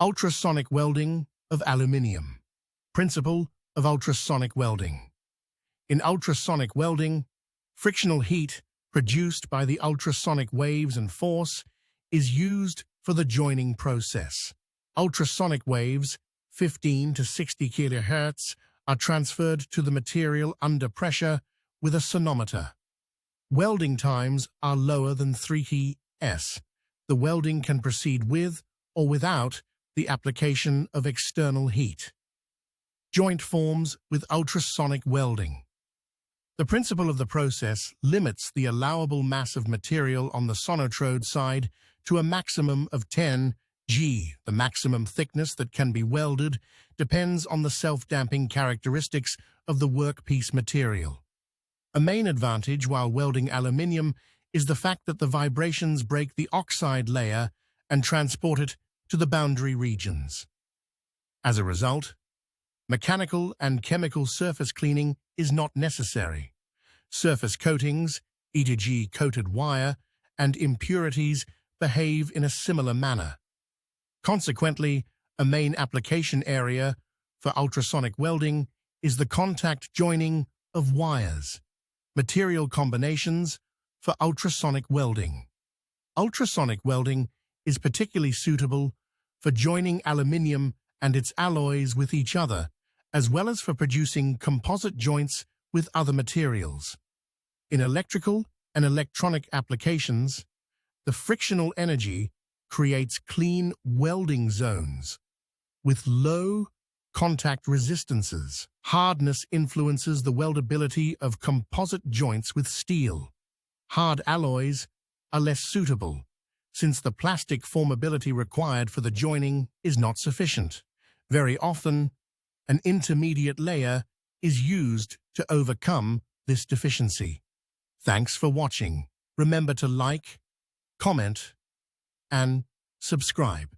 Ultrasonic welding of aluminium. Principle of ultrasonic welding. In ultrasonic welding, frictional heat produced by the ultrasonic waves and force is used for the joining process. Ultrasonic waves, 15 to 60 kHz, are transferred to the material under pressure with a sonometer. Welding times are lower than 3 ks. The welding can proceed with or without the application of external heat. Joint forms with ultrasonic welding. The principle of the process limits the allowable mass of material on the sonotrode side to a maximum of 10 G. The maximum thickness that can be welded depends on the self-damping characteristics of the workpiece material. A main advantage while welding aluminium is the fact that the vibrations break the oxide layer and transport it to the boundary regions. As a result, mechanical and chemical surface cleaning is not necessary. Surface coatings, e.g. coated wire, and impurities behave in a similar manner. Consequently, a main application area for ultrasonic welding is the contact joining of wires. Material combinations for ultrasonic welding. Ultrasonic welding is particularly suitable for joining aluminium and its alloys with each other, as well as for producing composite joints with other materials. In electrical and electronic applications, the frictional energy creates clean welding zones with low contact resistances. Hardness influences the weldability of composite joints with steel. Hard alloys are less suitable, since the plastic formability required for the joining is not sufficient. Very often, an intermediate layer is used to overcome this deficiency. Thanks for watching. Remember to like, comment, and subscribe.